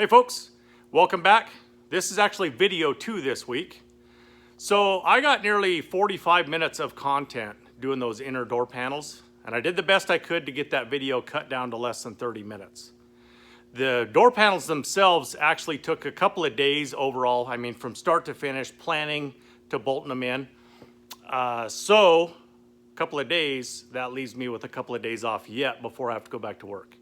Hey folks, welcome back. This is actually video 2 this week. So I got nearly 45 minutes of content doing those inner door panels, and I did the best I could to get that video cut down to less than 30 minutes. The door panels themselves actually took a couple of days overall. I mean, from start to finish, planning to bolting them in. So a couple of days, that leaves me with a couple of days off yet before I have to go back to work.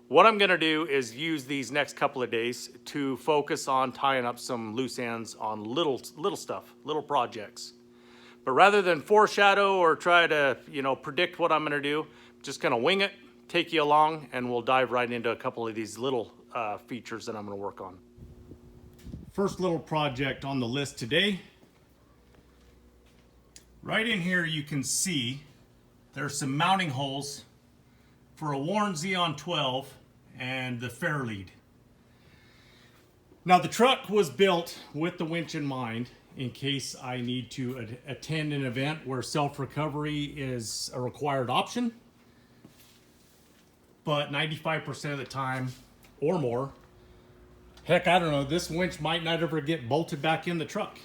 What I'm gonna do is use these next couple of days to focus on tying up some loose ends on little stuff, little projects. But rather than foreshadow or try to, predict what I'm gonna do, I'm just gonna wing it, take you along, and we'll dive right into a couple of these little features that I'm gonna work on. First little project on the list today. Right in here you can see there's some mounting holes for a Warren Xeon 12 and the Fairlead. Now the truck was built with the winch in mind in case I need to attend an event where self-recovery is a required option. But 95% of the time or more, heck, I don't know, this winch might not ever get bolted back in the truck.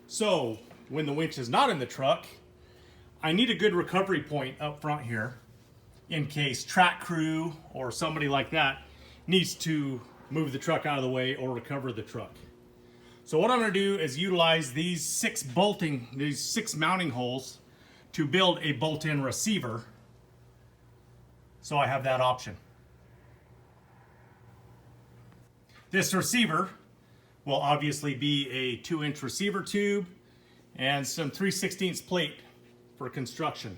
So when the winch is not in the truck, I need a good recovery point up front here in case track crew or somebody like that needs to move the truck out of the way or recover the truck. So what I'm going to do is utilize these six mounting holes to build a bolt-in receiver. So I have that option. This receiver will obviously be a 2-inch receiver tube and some 3/16 plate for construction.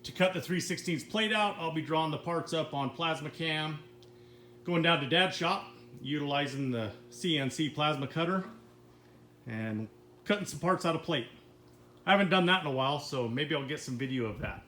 To cut the 3/16 plate out, I'll be drawing the parts up on plasma cam, going down to Dad's shop, utilizing the CNC plasma cutter, and cutting some parts out of plate. I haven't done that in a while, so maybe I'll get some video of that.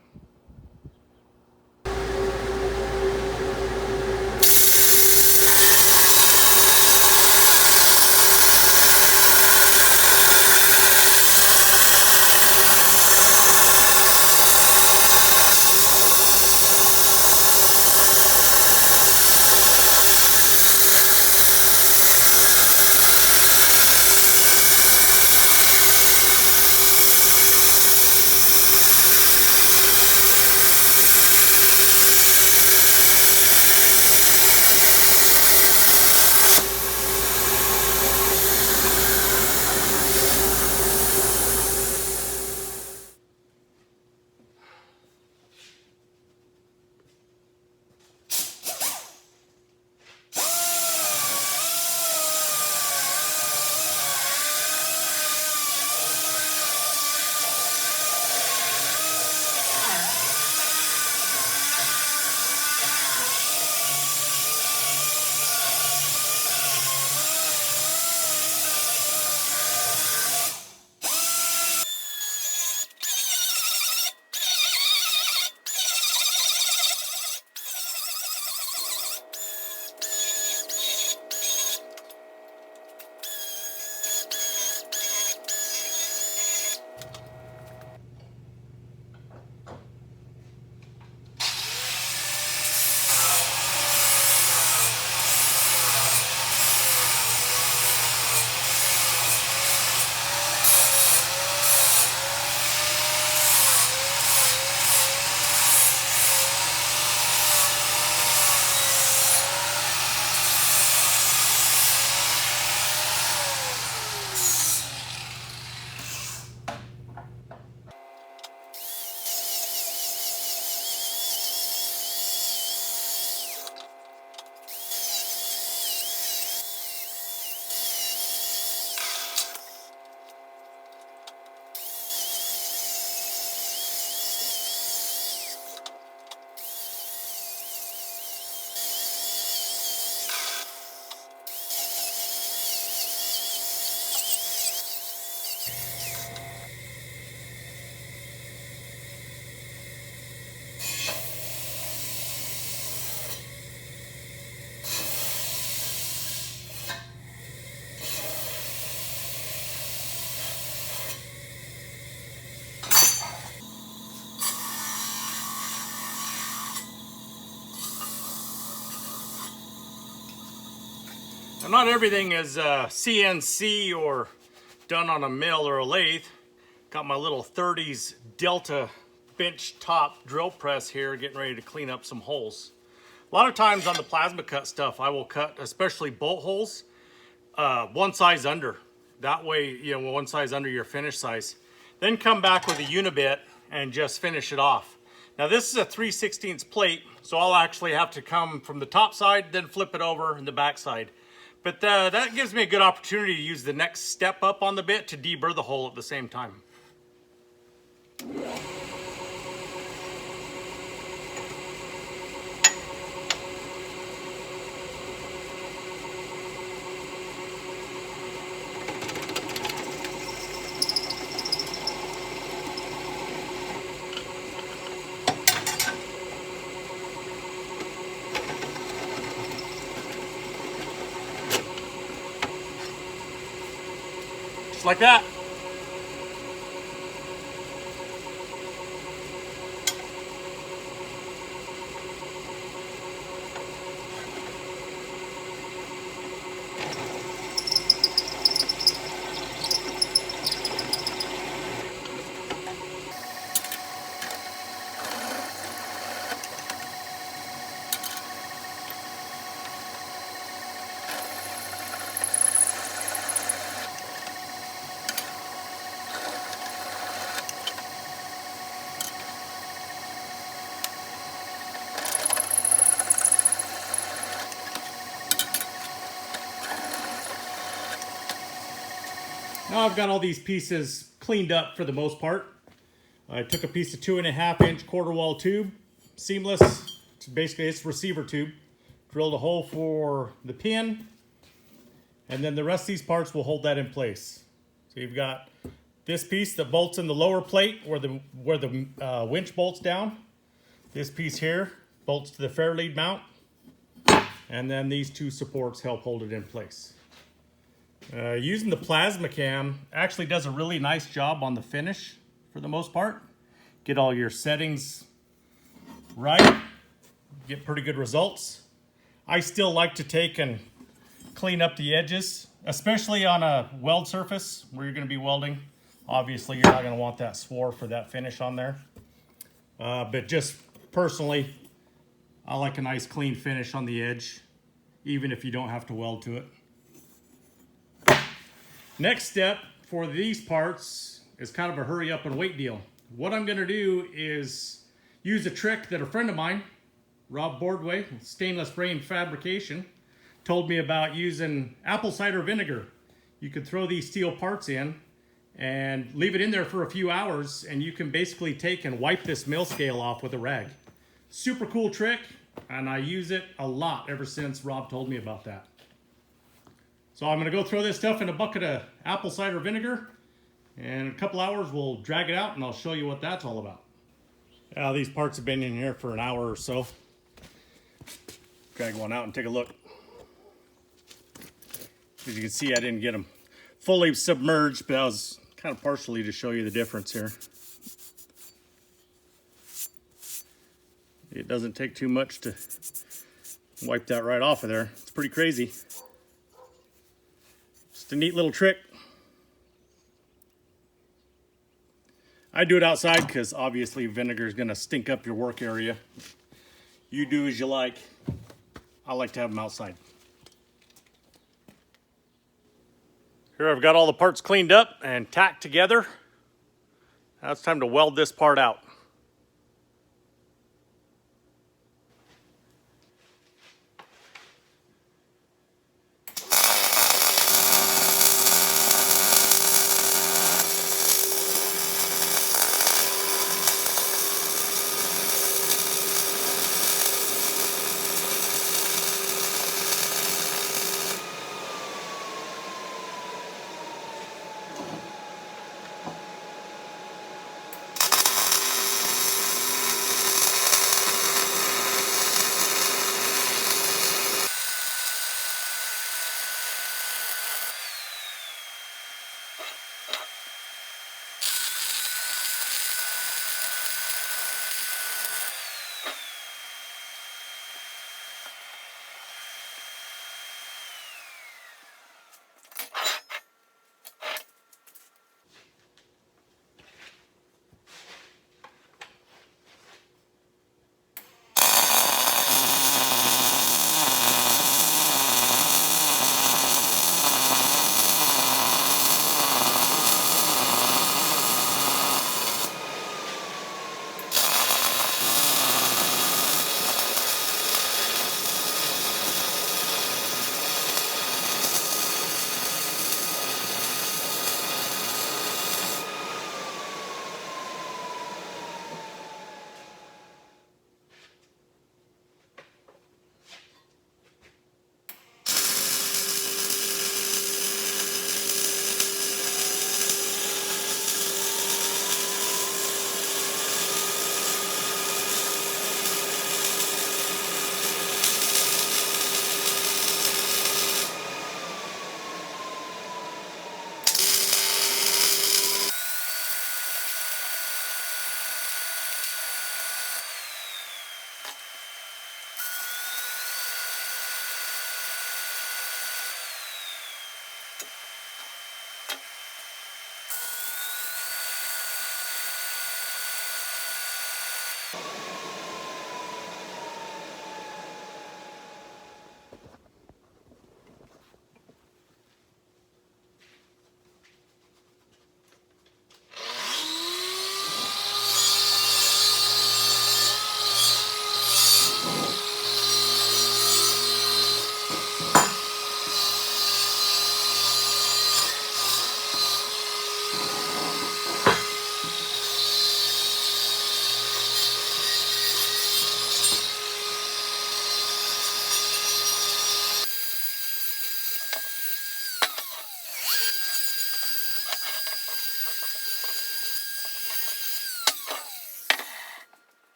Now, not everything is CNC or done on a mill or a lathe. Got my little 30s Delta bench top drill press here, getting ready to clean up some holes. A lot of times on the plasma cut stuff, I will cut especially bolt holes one size under. That way, you know, one size under your finish size. Then come back with a unibit and just finish it off. Now this is a 3/16 plate, so I'll actually have to come from the top side, then flip it over in the back side. But that gives me a good opportunity to use the next step up on the bit to deburr the hole at the same time. Just like that. Now I've got all these pieces cleaned up for the most part. I took a piece of 2.5-inch quarter wall tube, seamless. Basically it's receiver tube. Drilled a hole for the pin, and then the rest of these parts will hold that in place. So you've got this piece that bolts in the lower plate where the winch bolts down. This piece here bolts to the fair lead mount, and then these two supports help hold it in place. Using the plasma cam actually does a really nice job on the finish for the most part. Get all your settings right, get pretty good results. I still like to take and clean up the edges, especially on a weld surface where you're going to be welding. Obviously you're not going to want that swore for that finish on there. But just personally, I like a nice clean finish on the edge, even if you don't have to weld to it. Next step for these parts is kind of a hurry up and wait deal. What I'm going to do is use a trick that a friend of mine, Rob Boardway, Stainless Brain Fabrication, told me about using apple cider vinegar. You could throw these steel parts in and leave it in there for a few hours, and you can basically take and wipe this mill scale off with a rag. Super cool trick, and I use it a lot ever since Rob told me about that. So I'm going to go throw this stuff in a bucket of apple cider vinegar, and in a couple hours we'll drag it out and I'll show you what that's all about. These parts have been in here for an hour or so. Drag one out and take a look. As you can see, I didn't get them fully submerged, but I was kind of partially to show you the difference here. It doesn't take too much to wipe that right off of there. It's pretty crazy. Just a neat little trick. I do it outside because obviously vinegar is going to stink up your work area. You do as you like. I like to have them outside. Here I've got all the parts cleaned up and tacked together. Now it's time to weld this part out.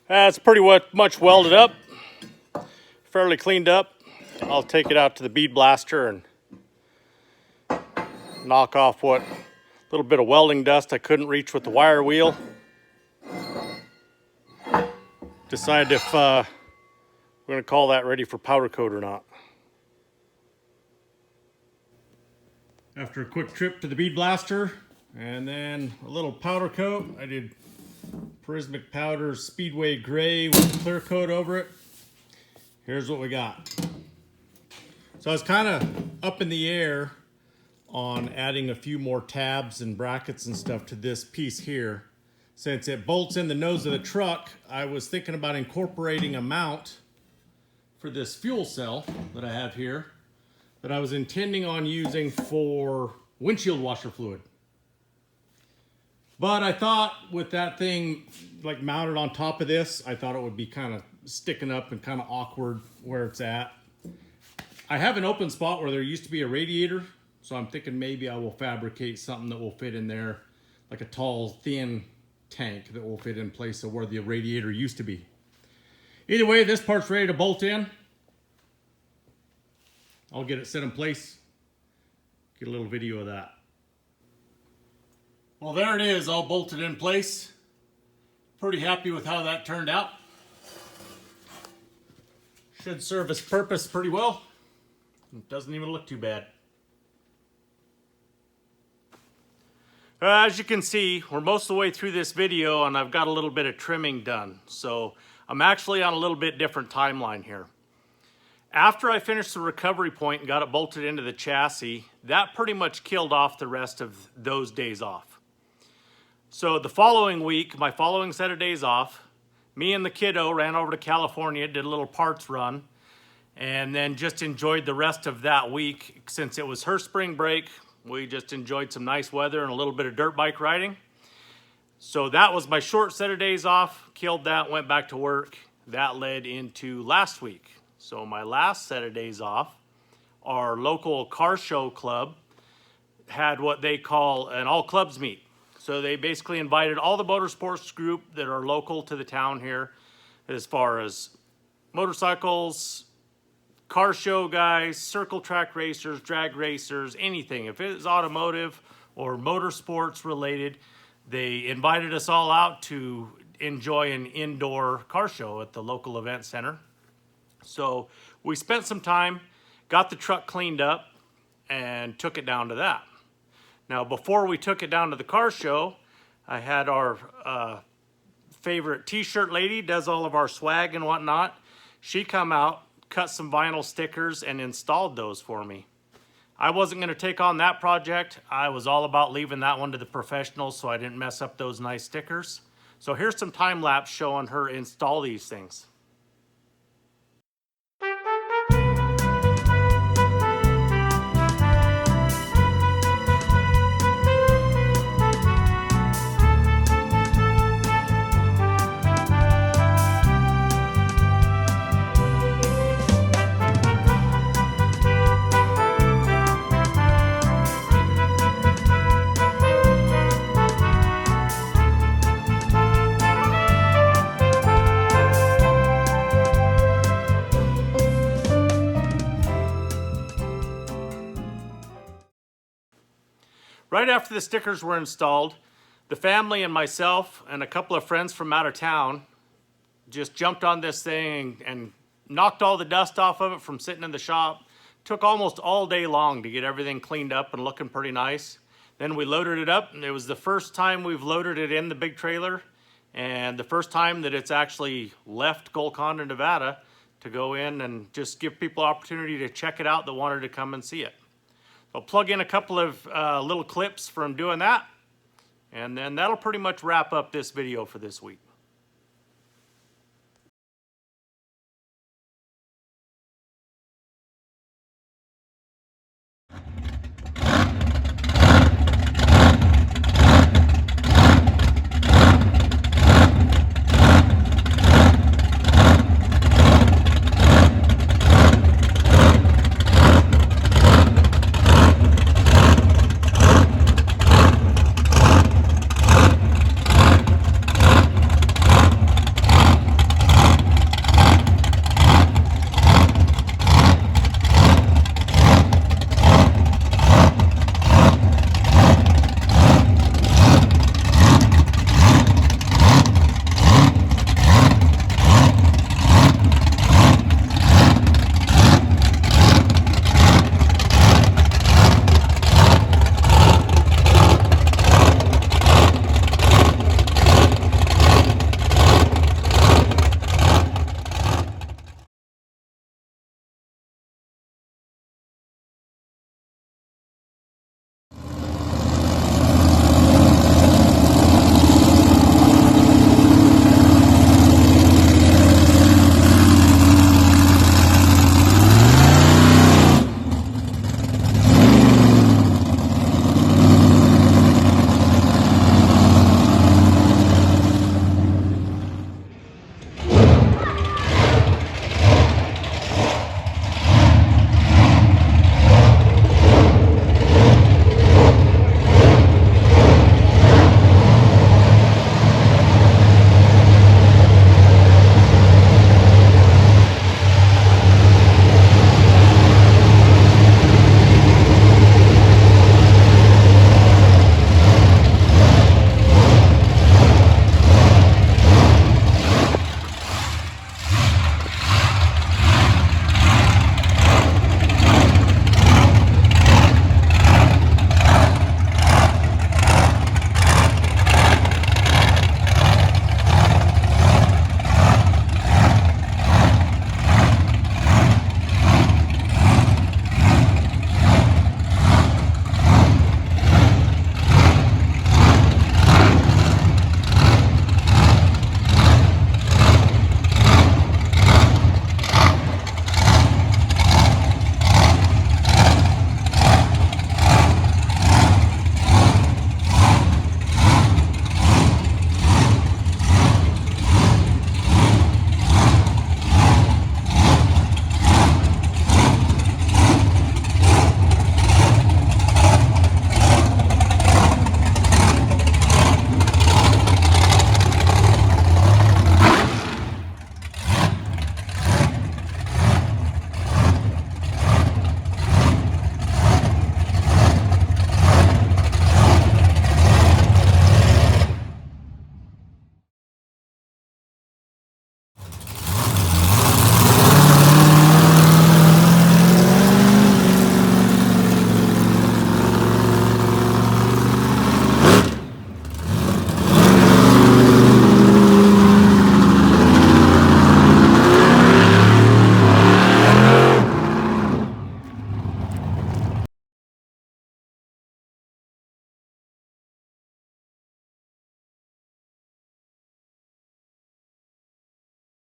It's pretty much welded up, fairly cleaned up. I'll take it out to the bead blaster and knock off what little bit of welding dust I couldn't reach with the wire wheel. Decide if we're going to call that ready for powder coat or not. After a quick trip to the bead blaster and then a little powder coat, I did Prismic Powder Speedway Gray with clear coat over it. Here's what we got. So I was kind of up in the air on adding a few more tabs and brackets and stuff to this piece here. Since it bolts in the nose of the truck, I was thinking about incorporating a mount for this fuel cell that I have here that I was intending on using for windshield washer fluid. But I thought with that thing like mounted on top of this, I thought it would be kind of sticking up and kind of awkward where it's at. I have an open spot where there used to be a radiator, so I'm thinking maybe I will fabricate something that will fit in there, like a tall, thin tank that will fit in place of where the radiator used to be. Either way, this part's ready to bolt in. I'll get it set in place, get a little video of that. Well, there it is, all bolted in place. Pretty happy with how that turned out. Should serve its purpose pretty well. It doesn't even look too bad. As you can see, we're most of the way through this video and I've got a little bit of trimming done. So I'm actually on a little bit different timeline here. After I finished the recovery point and got it bolted into the chassis, that pretty much killed off the rest of those days off. So the following week, my following set of days off, me and the kiddo ran over to California, did a little parts run, and then just enjoyed the rest of that week. Since it was her spring break, we just enjoyed some nice weather and a little bit of dirt bike riding. So that was my short set of days off, killed that, went back to work. That led into last week. So my last set of days off, our local car show club had what they call an all clubs meet. So they basically invited all the motorsports group that are local to the town here, as far as motorcycles, car show guys, circle track racers, drag racers, anything. If it's automotive or motorsports related, they invited us all out to enjoy an indoor car show at the local event center. So we spent some time, got the truck cleaned up, and took it down to that. Now, before we took it down to the car show, I had our favorite t-shirt lady, does all of our swag and whatnot. She come out, cut some vinyl stickers, and installed those for me. I wasn't going to take on that project. I was all about leaving that one to the professionals so I didn't mess up those nice stickers. So here's some time lapse showing her install these things. Right after the stickers were installed, the family and myself and a couple of friends from out of town just jumped on this thing and knocked all the dust off of it from sitting in the shop. Took almost all day long to get everything cleaned up and looking pretty nice. Then we loaded it up, and it was the first time we've loaded it in the big trailer and the first time that it's actually left Golconda, Nevada to go in and just give people opportunity to check it out that wanted to come and see it. I'll plug in a couple of little clips from doing that, and then that'll pretty much wrap up this video for this week.